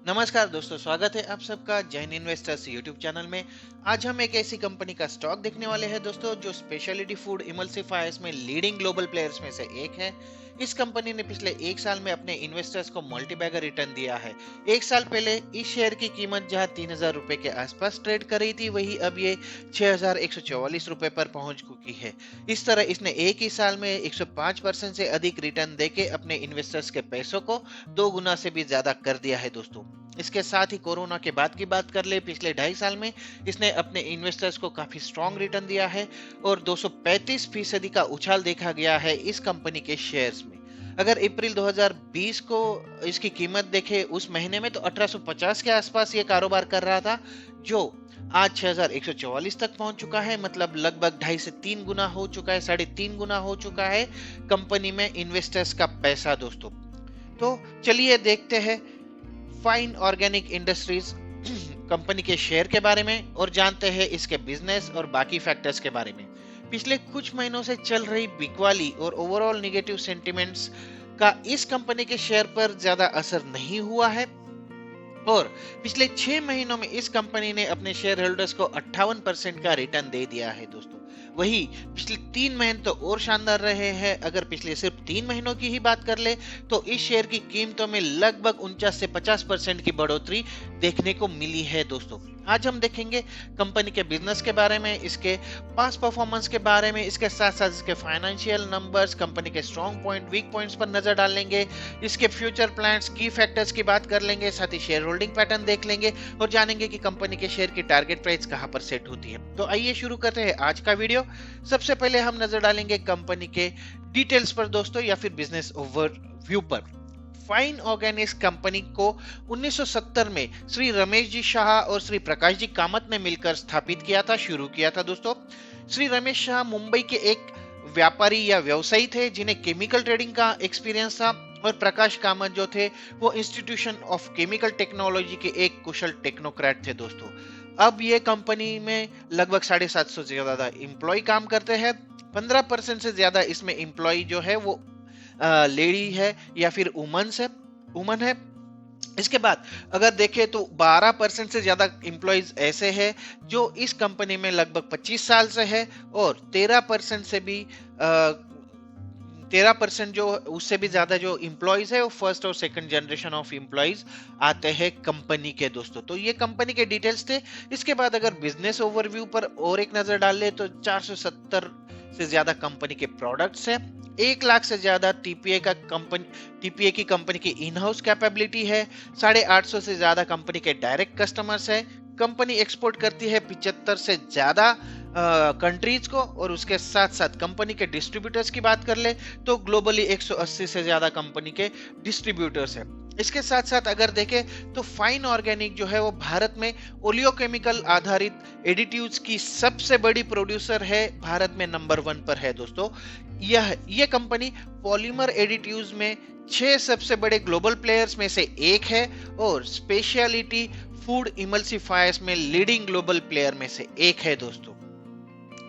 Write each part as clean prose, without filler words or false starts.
नमस्कार दोस्तों, स्वागत है आप सबका जैन इन्वेस्टर्स यूट्यूब चैनल में। आज हम एक ऐसी कंपनी का स्टॉक देखने वाले हैं दोस्तों, जो स्पेशलिटी फूड इमल्सिफायर्स में लीडिंग ग्लोबल प्लेयर्स में से एक है। इस कंपनी ने पिछले एक साल में अपने इन्वेस्टर्स को मल्टीबैगर रिटर्न दिया है। एक साल पहले इस शेयर की कीमत जहां 3,000 रुपए के आसपास ट्रेड कर रही थी, वही अब ये 6,144 रुपए पर पहुंच चुकी है। इस तरह इसने एक ही साल में 105% से अधिक रिटर्न देके अपने इन्वेस्टर्स के पैसों को 2 गुना से भी ज्यादा कर दिया है दोस्तों। इसके साथ ही कोरोना के बाद की बात कर ले, पिछले 2.5 साल में इसने अपने इन्वेस्टर्स को काफी स्ट्रॉन्ग रिटर्न दिया है और 235% का उछाल देखा गया है इस कंपनी के शेयर्स में। अगर अप्रैल 2020 को इसकी कीमत देखे, उस महीने में तो 1850 के आसपास ये कारोबार कर रहा था, जो आज 6,144 तक पहुंच चुका है। मतलब लगभग 2.5 से 3 गुना हो चुका है, 3.5 गुना हो चुका है कंपनी में इन्वेस्टर्स का पैसा दोस्तों। तो चलिए देखते हैं फाइन ऑर्गेनिक इंडस्ट्रीज कंपनी के शेयर के बारे में और जानते हैं इसके बिजनेस और बाकी फैक्टर्स के बारे में। पिछले कुछ महीनों से चल रही बिकवाली और ओवरऑल नेगेटिव सेंटिमेंट्स का इस कंपनी के शेयर पर ज्यादा असर नहीं हुआ है और पिछले 6 महीनों में इस कंपनी ने अपने शेयर होल्डर्स को 58% का रिटर्न दे दिया है दोस्तों। वही पिछले 3 महीने तो और शानदार रहे हैं। अगर पिछले सिर्फ 3 महीनों की ही बात कर ले, तो इस शेयर की कीमतों में लगभग 49 से 50% की बढ़ोतरी देखने को मिली है दोस्तों। आज हम देखेंगे कंपनी के बिजनेस के बारे में, इसके पास परफॉर्मेंस के बारे में, इसके साथ साथ इसके फाइनेंशियल नंबर्स, कंपनी के स्ट्रॉन्ग पॉइंट, वीक पॉइंट्स पर नजर डालेंगे, इसके फ्यूचर प्लान्स, की फैक्टर्स की बात कर लेंगे, साथ ही शेयर होल्डिंग पैटर्न देख लेंगे और जानेंगे कि कंपनी के शेयर की टारगेट प्राइस कहां पर सेट होती है। तो आइए शुरू करते हैं आज का वीडियो। सबसे पहले हम नजर डालेंगे कंपनी के डिटेल्स पर दोस्तों, या फिर बिजनेस ओवरव्यू पर। फाइन ऑर्गेनिक्स कंपनी को 1970 में श्री रमेश जी शाह और श्री प्रकाश जी कामत ने मिलकर स्थापित किया था, शुरू किया था दोस्तों। श्री रमेश शाह मुंबई के एक व्यापारी या व्यवसायी थे, जिन्हें केमिकल ट्रेडिंग का एक्सपीरियंस था, और प्रकाश कामत जो थे वो इंस्टीट्यूशन ऑफ केमिकल टेक्नोलॉजी के एक कुशल टेक्नोक्रेट थे दोस्तों। अब ये कंपनी में लगभग 750 से ज्यादा एम्प्लॉय काम करते हैं। 15% से ज्यादा इसमें एम्प्लॉय जो है वो लेडी है या फिर वुमन है। इसके बाद अगर देखें तो 12% से ज्यादा एम्प्लॉयज ऐसे हैं जो इस कंपनी में लगभग 25 साल से है, और 13% से भी 13% जो उससे भी ज्यादा जो इम्प्लॉयज है वो फर्स्ट और सेकंड जनरेशन ऑफ इम्प्लॉयज आते हैं कंपनी के दोस्तों। तो ये कंपनी के डिटेल्स थे। इसके बाद अगर बिजनेस ओवरव्यू पर और एक नजर डाल ले, तो 470 से ज्यादा कंपनी के प्रोडक्ट्स है, 1 लाख से ज्यादा टीपीए की कंपनी की इन हाउस कैपेबिलिटी है, 850 से ज्यादा कंपनी के डायरेक्ट कस्टमर्स है। कंपनी एक्सपोर्ट करती है 75 से ज्यादा कंट्रीज को, और उसके साथ साथ कंपनी के डिस्ट्रीब्यूटर्स की बात कर ले तो ग्लोबली 180 से ज्यादा कंपनी के डिस्ट्रीब्यूटर्स है। इसके साथ साथ अगर देखें तो फाइन ऑर्गेनिक जो है वो भारत में ओलियोकेमिकल आधारित एडिटिव्स की सबसे बड़ी प्रोड्यूसर है, भारत में नंबर 1 पर है दोस्तों। यह कंपनी पॉलीमर एडिटिव्स में 6 सबसे बड़े ग्लोबल प्लेयर्स में से एक है और स्पेशलिटी फूड इमल्सिफायर्स में लीडिंग ग्लोबल प्लेयर में से एक है दोस्तों।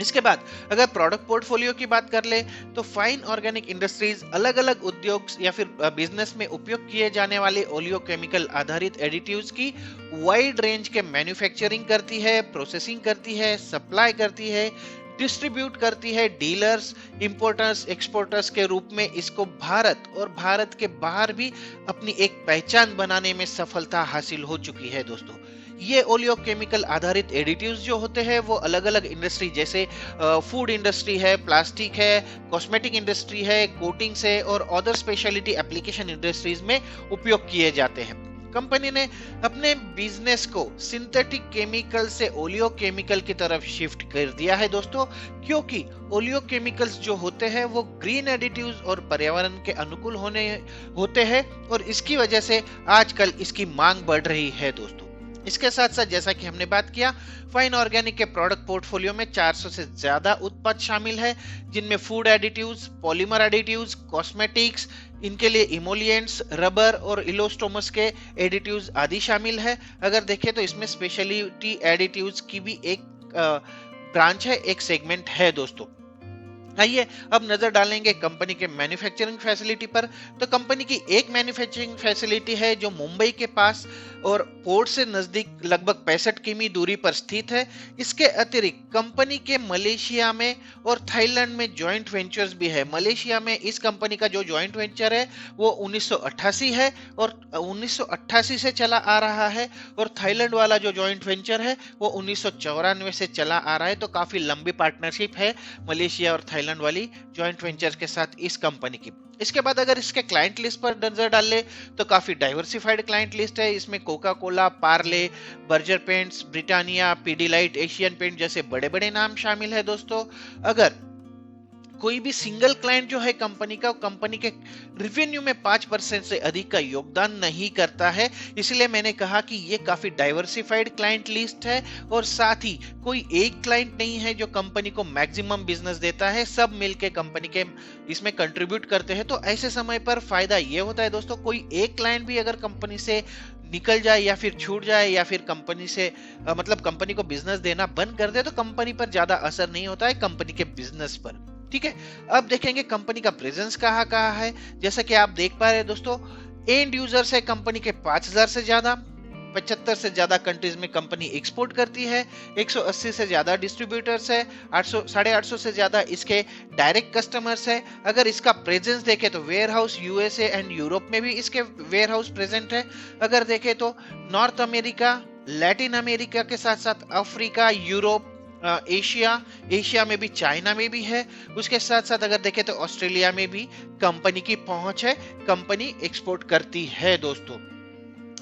इसके बाद अगर प्रोडक्ट पोर्टफोलियो की बात कर ले, तो फाइन ऑर्गेनिक इंडस्ट्रीज अलग अलग उद्योग या फिर बिजनेस में उपयोग किए जाने वाले ओलियोकेमिकल आधारित एडिटिव्स की वाइड रेंज के मैन्युफैक्चरिंग करती है, प्रोसेसिंग करती है, सप्लाई करती है, डिस्ट्रीब्यूट करती है, डीलर्स, इंपोर्टर्स, एक्सपोर्टर्स के रूप में इसको भारत और भारत के बाहर भी अपनी एक पहचान बनाने में सफलता हासिल हो चुकी है दोस्तों। ये ओलियोकेमिकल आधारित एडिटिव्स जो होते हैं वो अलग अलग इंडस्ट्री, जैसे फूड इंडस्ट्री है, प्लास्टिक है, कॉस्मेटिक इंडस्ट्री है, कोटिंग्स है और अदर स्पेशलिटी एप्लीकेशन इंडस्ट्रीज में उपयोग किए जाते हैं। कंपनी ने अपने बिजनेस को सिंथेटिक केमिकल से ओलियोकेमिकल की तरफ शिफ्ट कर दिया है दोस्तों, क्योंकि ओलियोकेमिकल्स जो होते हैं वो ग्रीन एडिटिव्स और पर्यावरण के अनुकूल होते हैं, और इसकी वजह से आजकल इसकी मांग बढ़ रही है दोस्तों। इसके साथ साथ जैसा कि हमने बात किया, फाइन ऑर्गेनिक के प्रोडक्ट पोर्टफोलियो में 400 से ज्यादा उत्पाद शामिल है, जिनमें food additives, polymer additives, cosmetics, इनके लिए इमोलिएंट्स, रबर और इलास्टोमर्स के एडिटिव्स आदि शामिल है। अगर देखें तो इसमें स्पेशलिटी एडिटिव्स की भी एक ब्रांच है, एक सेगमेंट है दोस्तों। आइए अब नजर डालेंगे कंपनी के मैन्युफैक्चरिंग फैसिलिटी पर। तो कंपनी की एक मैन्युफैक्चरिंग फैसिलिटी है जो मुंबई के पास और पोर्ट से नजदीक लगभग 65 किमी दूरी पर स्थित है। इसके अतिरिक्त कंपनी के मलेशिया में और थाईलैंड में जॉइंट वेंचर्स भी है। मलेशिया में इस कंपनी का जो जॉइंट वेंचर है वो 1988 है और 1988 से चला आ रहा है, और थाईलैंड वाला जो जॉइंट वेंचर है वो 1994 से चला आ रहा है। तो काफी लंबी पार्टनरशिप है मलेशिया और थाईलैंड वाली जॉइंट वेंचर के साथ इस कंपनी की। इसके बाद अगर इसके क्लाइंट लिस्ट पर नजर डाल ले तो काफी डाइवर्सिफाइड क्लाइंट लिस्ट है। इसमें Coca Cola, Parle, Berger Paints, Britannia, Pidilite, Asian Paint जैसे बड़े बड़े नाम शामिल है दोस्तों। अगर कोई भी सिंगल क्लाइंट जो है कंपनी का, कंपनी के रिवेन्यू में 5% से अधिक का योगदान नहीं करता है। इसलिए मैंने कहा कि ये काफी डाइवर्सिफाइड क्लाइंट लिस्ट है, और साथ ही कोई एक क्लाइंट नहीं है जो कंपनी को मैक्सिमम बिजनेस देता है। सब मिलके कंपनी के इसमें कंट्रीब्यूट करते हैं। तो ऐसे समय पर फायदा ये होता है दोस्तों, कोई एक क्लाइंट भी अगर कंपनी से निकल जाए या फिर छूट जाए या फिर कंपनी से मतलब कंपनी को बिजनेस देना बंद कर दे, तो कंपनी पर ज्यादा असर नहीं होता है, कंपनी के बिजनेस पर। ठीक है, अब देखेंगे कंपनी का प्रेजेंस कहाँ कहाँ है। जैसा कि आप देख पा रहे हैं दोस्तों, एंड यूजर्स है कंपनी के 5000 से ज्यादा, 75 से ज्यादा कंट्रीज में कंपनी एक्सपोर्ट करती है, 180 से ज्यादा डिस्ट्रीब्यूटर्स है, 800 से ज्यादा इसके डायरेक्ट कस्टमर्स है। अगर इसका प्रेजेंस देखें तो warehouse USA and Europe में भी इसके वेयर हाउस प्रेजेंट है। अगर देखें तो नॉर्थ अमेरिका, लैटिन अमेरिका के साथ साथ अफ्रीका, यूरोप, एशिया में भी, चाइना में भी है। उसके साथ साथ अगर देखें तो ऑस्ट्रेलिया में भी कंपनी की पहुंच है, कंपनी एक्सपोर्ट करती है दोस्तों।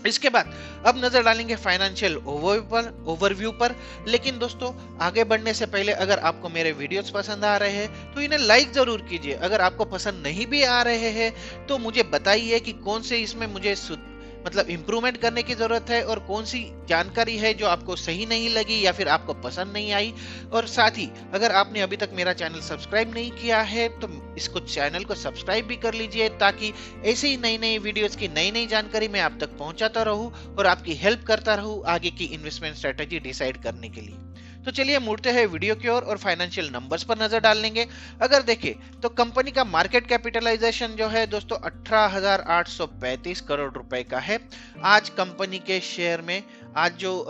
इसके बाद अब नजर डालेंगे फाइनेंशियल ओवरव्यू पर। लेकिन दोस्तों आगे बढ़ने से पहले अगर आपको मेरे वीडियोस पसंद आ रहे हैं तो इन्हें लाइक जरूर कीजिए। अगर आपको पसंद नहीं भी आ रहे हैं तो मुझे बताइए कि कौन से इसमें मुझे मतलब इंप्रूवमेंट करने की जरूरत है, और कौन सी जानकारी है जो आपको सही नहीं लगी या फिर आपको पसंद नहीं आई। और साथ ही अगर आपने अभी तक मेरा चैनल सब्सक्राइब नहीं किया है तो इसको चैनल को सब्सक्राइब भी कर लीजिए, ताकि ऐसे ही नई नई वीडियोस की नई नई जानकारी मैं आप तक पहुंचाता रहूं और आपकी हेल्प करता रहूं आगे की इन्वेस्टमेंट स्ट्रेटेजी डिसाइड करने के लिए। तो चलिए मुड़ते हैं वीडियो की ओर और फाइनेंशियल नंबर्स पर नजर डाल लेंगे। अगर देखें तो कंपनी का मार्केट कैपिटलाइजेशन जो है दोस्तों 18,835 करोड़ रुपए का है। आज कंपनी के शेयर में आज जो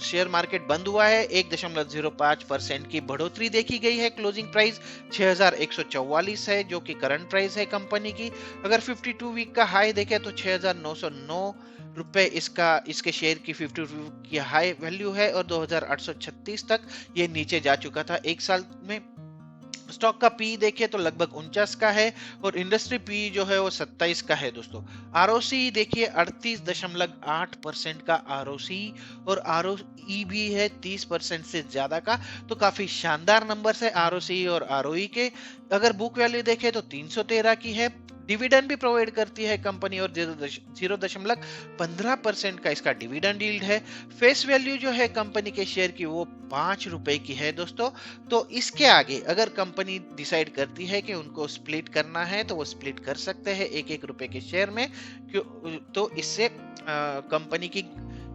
शेयर मार्केट बंद हुआ है 1.05% की बढ़ोतरी देखी गई है। क्लोजिंग प्राइस 6,144 है जो कि करंट प्राइस है कंपनी की। अगर 52 वीक का हाई देखें तो 6,909 रुपए इसके शेयर की 52 की हाई वैल्यू है, और 2,836 तक ये नीचे जा चुका था एक साल में। स्टॉक का पी देखें तो लगभग 49 का है, और इंडस्ट्री पी जो है वो 27 का है दोस्तों। आरओसी देखिए 38.8% का आरओसी, और आरओई भी है 30% से ज्यादा का। तो काफी शानदार नंबर है आरओसी और आरओई के। अगर बुक वैल्यू देखें तो 313 की है। डिविडेंड भी प्रोवाइड करती है कंपनी, और 0.15% का इसका डिविडेंड यील्ड है। फेस वैल्यू जो है कंपनी के शेयर की वो 5 रुपए की है दोस्तों। तो इसके आगे अगर कंपनी डिसाइड करती है कि उनको स्प्लिट करना है तो वो स्प्लिट कर सकते हैं 1-1 रुपए के शेयर में। तो इससे कंपनी की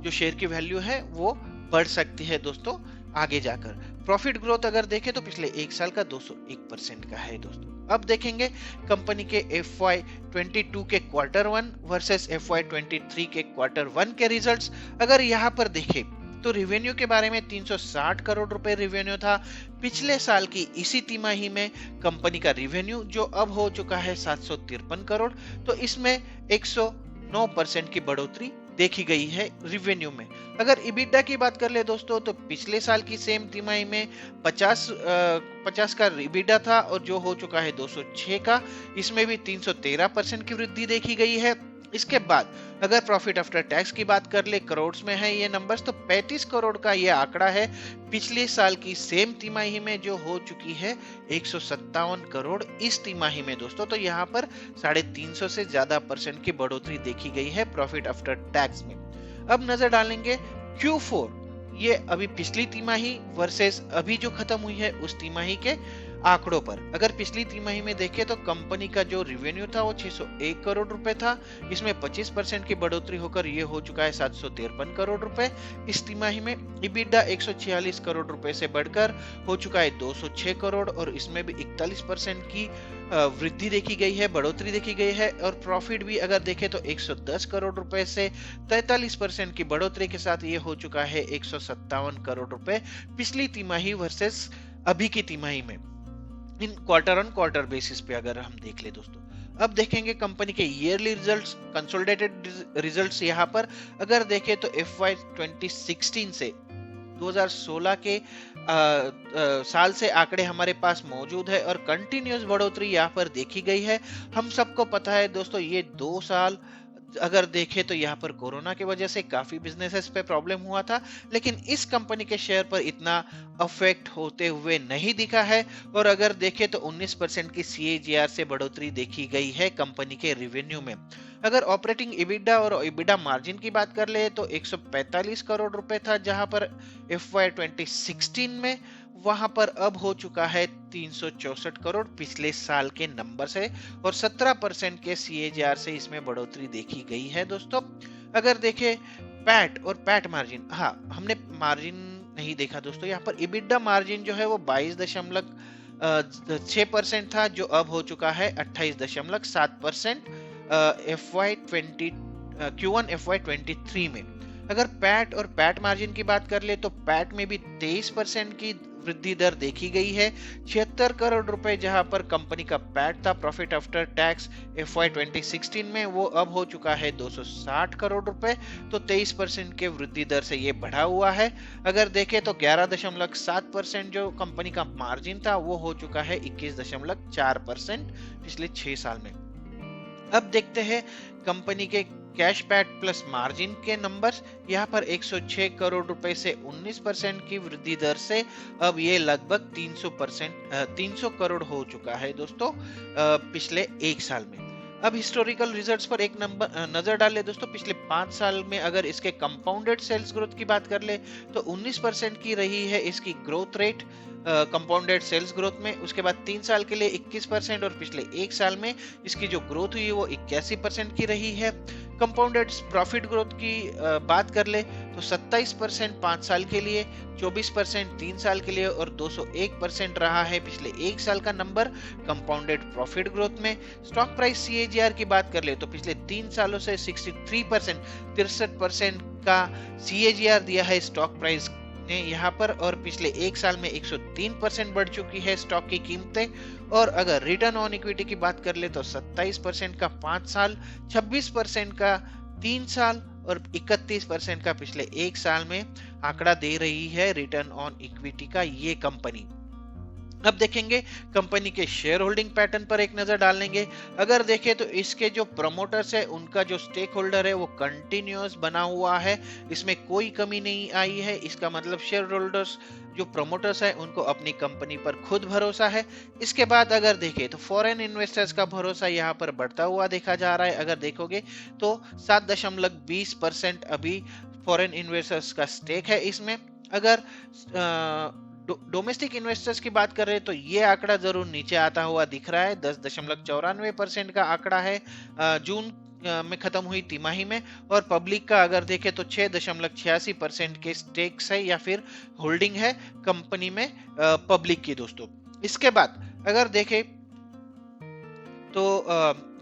जो शेयर की वैल्यू है वो बढ़ सकती है दोस्तों आगे जाकर। प्रॉफिट ग्रोथ अगर देखें तो पिछले एक साल का 201% का है दोस्तों। अब देखेंगे कंपनी के FY22 के Q1 वर्सेस FY23 के Q1 के रिजल्ट्स। अगर यहाँ पर देखें तो रिवेन्यू के बारे में 360 करोड़ रुपए रिवेन्यू था पिछले साल की इसी तिमाही में। कंपनी का रिवेन्यू जो अब हो चुका है 753 करोड़, तो इसमें 109% की बढ़ोतरी देखी गई है रिवेन्यू में। अगर इबिडा की बात कर ले दोस्तों तो पिछले साल की सेम तिमाही में 50 का इबिडा था, और जो हो चुका है 206 का। इसमें भी 313% की वृद्धि देखी गई है। इसके बाद अगर प्रॉफिट आफ्टर टैक्स की बात कर ले, करोड़ में है ये नंबर्स, तो 35 करोड़ का ये आंकड़ा है पिछले साल की सेम तिमाही में, जो हो चुकी है 157 करोड़ इस तिमाही में दोस्तों। तो यहाँ पर 350 से ज्यादा % की बढ़ोतरी देखी गई है प्रॉफिट आफ्टर टैक्स में। अब नजर डालेंगे Q4, ये अभी पिछली तिमाही वर्सेस अभी जो खत्म हुई है उस तिमाही के आंकड़ों पर अगर पिछली तिमाही में देखें तो कंपनी का जो रेवेन्यू था वो 601 करोड़ रुपए था। इसमें 25% की बढ़ोतरी होकर ये हो चुका है 753 करोड़ रुपए। इस तिमाही में इबिडा 146 करोड़ रुपए से बढ़कर हो चुका है 206 करोड़ और इसमें भी 41% की वृद्धि देखी गई है, बढ़ोतरी देखी गई है। और प्रॉफिट भी अगर देखें तो 110 करोड़ रुपए से 43% की बढ़ोतरी के साथ ये हो चुका है 157 करोड़ रुपए पिछली तिमाही वर्सेस अभी की तिमाही में, इन क्वार्टर ऑन क्वार्टर बेसिस पे अगर हम देख ले दोस्तों। अब देखेंगे कंपनी के ईयरली रिजल्ट्स, कंसोलिडेटेड रिजल्ट्स। यहाँ पर अगर देखें तो FY 2016 से 2016 के साल से आंकड़े हमारे पास मौजूद है और कंटिन्यूअस बढ़ोतरी यहाँ पर देखी गई है। हम सबको पता है दोस्तों ये 2 साल अगर देखें तो यहाँ पर कोरोना की वजह से काफी बिजनेसेस पे प्रॉब्लम हुआ था, लेकिन इस कंपनी के शेयर पर इतना अफेक्ट होते हुए नहीं दिखा है। और अगर देखें तो 19% की CAGR से बढ़ोतरी देखी गई है कंपनी के रेवेन्यू में। अगर ऑपरेटिंग इबिडा और इबिडा मार्जिन की बात कर ले तो 145 करोड़ रुपए था जहां पर FY 2016 में, वहां पर अब हो चुका है 364 करोड़ पिछले साल के नंबर से और 17% के CAGR से इसमें बढ़ोतरी देखी गई है दोस्तों। अगर देखें पैट और पैट मार्जिन, हाँ हमने मार्जिन नहीं देखा दोस्तों। यहाँ पर इबिडा मार्जिन जो है वो 22.6% था जो अब हो चुका है 28.7% Q1 FY 23 में। अगर पैट और पैट मार्जिन की बात कर ले तो पैट में भी 23% की वृद्धि दर देखी गई है। 76 करोड़ रुपए जहां पर कंपनी का पैट था, प्रॉफिट आफ्टर टैक्स, FY 2016 में, वो अब हो चुका है 260 करोड़ रुपए, तो 23% के वृद्धि दर से ये बढ़ा हुआ है। अगर देखें तो 11.7% जो कंपनी का मार्जिन था वो हो चुका है 21.4% पिछले 6 साल में। अब देखते हैं कंपनी के कैश पैट प्लस मार्जिन के नंबर्स। यहाँ पर 106 करोड़ रुपए से 19% की वृद्धि दर से अब ये लगभग 300 करोड़ हो चुका है दोस्तों पिछले 1 साल में। अब हिस्टोरिकल रिजल्ट्स पर एक नजर डाल ले दोस्तों। पिछले 5 साल में अगर इसके कंपाउंडेड सेल्स ग्रोथ की बात कर ले तो 19% की रही है इसकी growth rate compounded sales growth में। उसके बाद 3 साल के लिए 21% और पिछले 1 साल में इसकी जो ग्रोथ हुई वो 81% की रही है। कंपाउंडेड प्रॉफिट ग्रोथ की बात कर ले तो 27% 5 साल के लिए, 24% 3 साल के लिए और 201% रहा है पिछले 1 साल का नंबर कंपाउंडेड प्रॉफिट ग्रोथ में। स्टॉक प्राइस CAGR की बात कर ले तो पिछले 3 सालों से 63% का CAGR दिया है स्टॉक प्राइस ने यहाँ पर, और पिछले 1 साल में 103% बढ़ चुकी है स्टॉक की कीमतें। और अगर रिटर्न ऑन इक्विटी की बात कर ले तो 27% का 5 साल, 26% का 3 साल और 31% का पिछले 1 साल में आंकड़ा दे रही है रिटर्न ऑन इक्विटी का ये कंपनी। अब देखेंगे कंपनी के शेयर होल्डिंग पैटर्न पर एक नजर डालेंगे। अगर देखें तो इसके जो प्रमोटर्स है उनका जो स्टेक होल्डर है वो कंटिन्यूअस बना हुआ है, इसमें कोई कमी नहीं आई है। इसका मतलब शेयर होल्डर्स जो प्रमोटर्स है उनको अपनी कंपनी पर खुद भरोसा है। इसके बाद अगर देखें तो फॉरेन इन्वेस्टर्स का भरोसा यहाँ पर बढ़ता हुआ देखा जा रहा है। अगर देखोगे तो 7.20% अभी फॉरेन इन्वेस्टर्स का स्टेक है इसमें। अगर डोमेस्टिक इन्वेस्टर्स की बात कर रहे हैं तो ये आंकड़ा जरूर नीचे आता हुआ दिख रहा है। 10.94% का आंकड़ा है जून में खत्म हुई तिमाही में। और पब्लिक का अगर देखें तो 6.86% के स्टेक्स है या फिर होल्डिंग है कंपनी में पब्लिक की दोस्तों। इसके बाद अगर देखें तो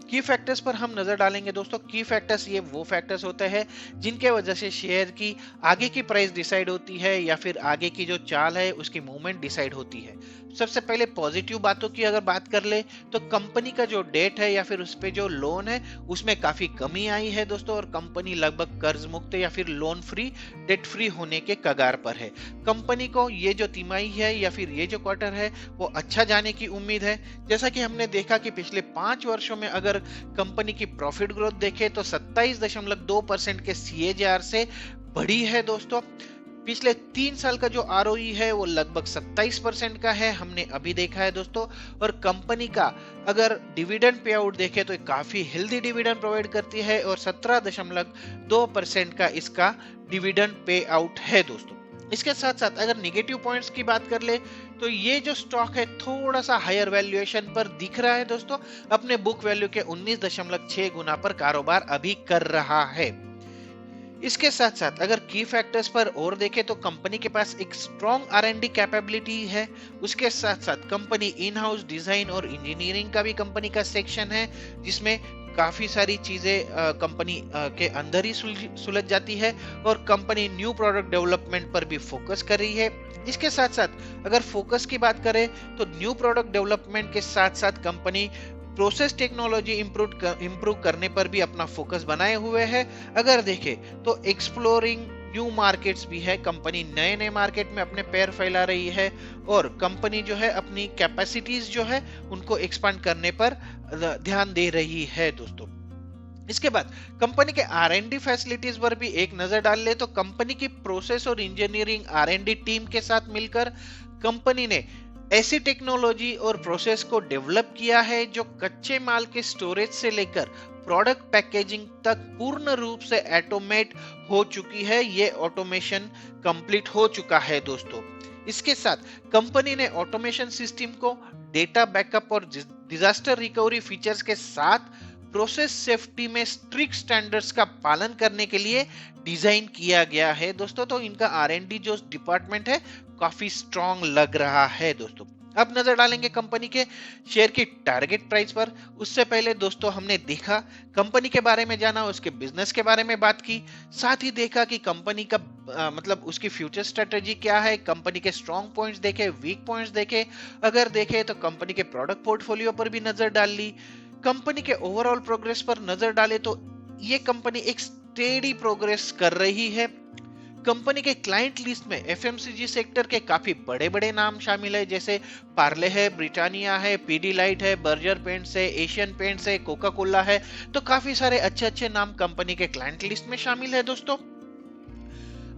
की फैक्टर्स पर हम नजर डालेंगे दोस्तों। की फैक्टर्स ये वो फैक्टर्स होते हैं जिनके वजह से शेयर की आगे की प्राइस डिसाइड होती है या फिर आगे की जो चाल है उसकी मूवमेंट डिसाइड होती है। सबसे पहले पॉजिटिव बातों की अगर बात कर ले तो कंपनी का जो डेट है या फिर उस पे जो लोन है उसमें काफी कमी आई है दोस्तों, और कंपनी लगभग कर्ज मुक्त या फिर लोन फ्री, डेट फ्री होने के कगार पर है। कंपनी को ये जो तिमाही है या फिर ये जो क्वार्टर है वो अच्छा जाने की उम्मीद है। जैसा कि हमने देखा कि पिछले 5 वर्षों में अगर कंपनी की प्रॉफिट ग्रोथ देखें तो 27.2% के CAGR से बढ़ी है दोस्तों। पिछले 3 साल का जो ROE है वो लगभग 27% का है, हमने अभी देखा है दोस्तों। और कंपनी का अगर डिविडेंड पे आउट देखें तो काफी हेल्दी डिविडेंड प्रोवाइड करती है और 17.2% का इसका डिविडेंड पे आउट है दोस्तों। इसके साथ साथ अगर निगेटिव पॉइंट्स की बात कर ले तो ये जो स्टॉक है थोड़ा सा हायर वैल्यूएशन पर दिख रहा है दोस्तों। अपने बुक वैल्यू के 19.6 गुना पर कारोबार अभी कर रहा है। इसके साथ साथ अगर की फैक्टर्स पर और देखें तो कंपनी के पास एक स्ट्रॉन्ग R&D कैपेबिलिटी है। उसके साथ साथ कंपनी इन हाउस डिजाइन और इंजीनियरिंग का भी कंपनी का सेक्शन है, जिसमें काफी सारी चीजें कंपनी के अंदर ही सुलझ जाती है और कंपनी न्यू प्रोडक्ट डेवलपमेंट पर भी फोकस कर रही है। इसके साथ साथ अगर फोकस की बात करें तो न्यू प्रोडक्ट डेवलपमेंट के साथ साथ कंपनी प्रोसेस टेक्नोलॉजी इंप्रूव करने पर भी अपना फोकस बनाए हुए है। अगर देखें तो एक्सप्लोरिंग न्यू मार्केट्स भी है, कंपनी नए नए मार्केट में अपने पैर फैला रही है और कंपनी जो है अपनी कैपेसिटीज जो है उनको एक्सपांड करने पर ध्यान दे रही है दोस्तों। इसके बाद कंपनी के R&D फैसिलिटीज पर भी एक नजर डाल ले तो कंपनी की प्रोसेस और इंजीनियरिंग R&D टीम के साथ मिलकर कंपनी ने ऐसी टेक्नोलॉजी और प्रोसेस को डेवलप किया है जो कच्चे माल के स्टोरेज से लेकर प्रोडक्ट पैकेजिंग तक पूर्ण रूप से ऑटोमेट हो चुकी है। ये ऑटोमेशन कंप्लीट हो चुका है दोस्तों। इसके साथ कंपनी ने ऑटोमेशन सिस्टम को डेटा बैकअप और डिजास्टर रिकवरी फीचर्स के साथ प्रोसेस सेफ्टी में स्ट्रिक्ट स्टैंडर्ड्स का पालन करने के लिए डिजाइन किया गया है दोस्तों। तो इनका R&D जो डिपार्टमेंट है काफी स्ट्रॉन्ग लग रहा है दोस्तों। अब नजर डालेंगे कंपनी के शेयर की टारगेट प्राइस पर। उससे पहले दोस्तों हमने देखा कंपनी के बारे में, जाना उसके बिजनेस के बारे में बात की, साथ ही देखा कि कंपनी का मतलब उसकी फ्यूचर स्ट्रेटेजी क्या है, कंपनी के स्ट्रॉन्ग पॉइंट्स देखे, वीक पॉइंट्स देखे, अगर देखे तो कंपनी के प्रोडक्ट पोर्टफोलियो पर भी नजर डाल ली, कंपनी के ओवरऑल प्रोग्रेस पर नजर डाले तो ये कंपनी एक स्टेडी प्रोग्रेस कर रही है। कंपनी के क्लाइंट लिस्ट में FMCG सेक्टर के काफी बड़े बड़े नाम शामिल है, जैसे पार्ले है, ब्रिटानिया है, पीडीलाइट है, बर्जर पेंट्स है, एशियन पेंट्स है, कोका कोला है। तो काफी सारे अच्छे अच्छे नाम कंपनी के क्लाइंट लिस्ट में शामिल है दोस्तों।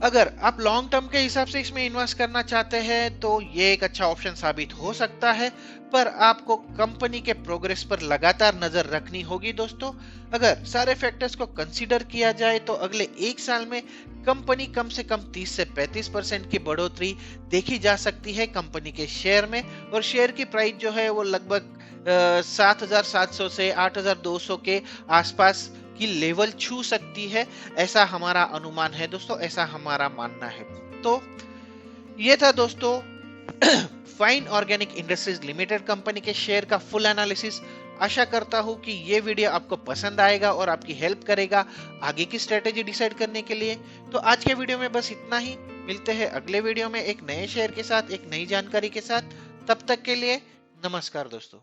अगर आप लॉन्ग टर्म के हिसाब से इसमें इन्वेस्ट करना चाहते हैं तो ये एक अच्छा ऑप्शन साबित हो सकता है, पर आपको कंपनी के प्रोग्रेस पर लगातार नजर रखनी होगी दोस्तों। अगर सारे फैक्टर्स को कंसीडर किया जाए तो अगले एक साल में कंपनी कम से कम 30 से 35% की बढ़ोतरी देखी जा सकती है कंपनी के शेयर में, और शेयर की प्राइस जो है वो लगभग 7,700 से 8,200 के आसपास की लेवल छू सकती है, ऐसा हमारा अनुमान है दोस्तों, ऐसा हमारा मानना है। तो ये था दोस्तों fine organic industries limited company के शेयर का फुल एनालिसिस। आशा करता हूं कि ये वीडियो आपको पसंद आएगा और आपकी हेल्प करेगा आगे की स्ट्रेटेजी डिसाइड करने के लिए। तो आज के वीडियो में बस इतना ही, मिलते हैं अगले वीडियो में एक नए शेयर के साथ, एक नई जानकारी के साथ। तब तक के लिए नमस्कार दोस्तों।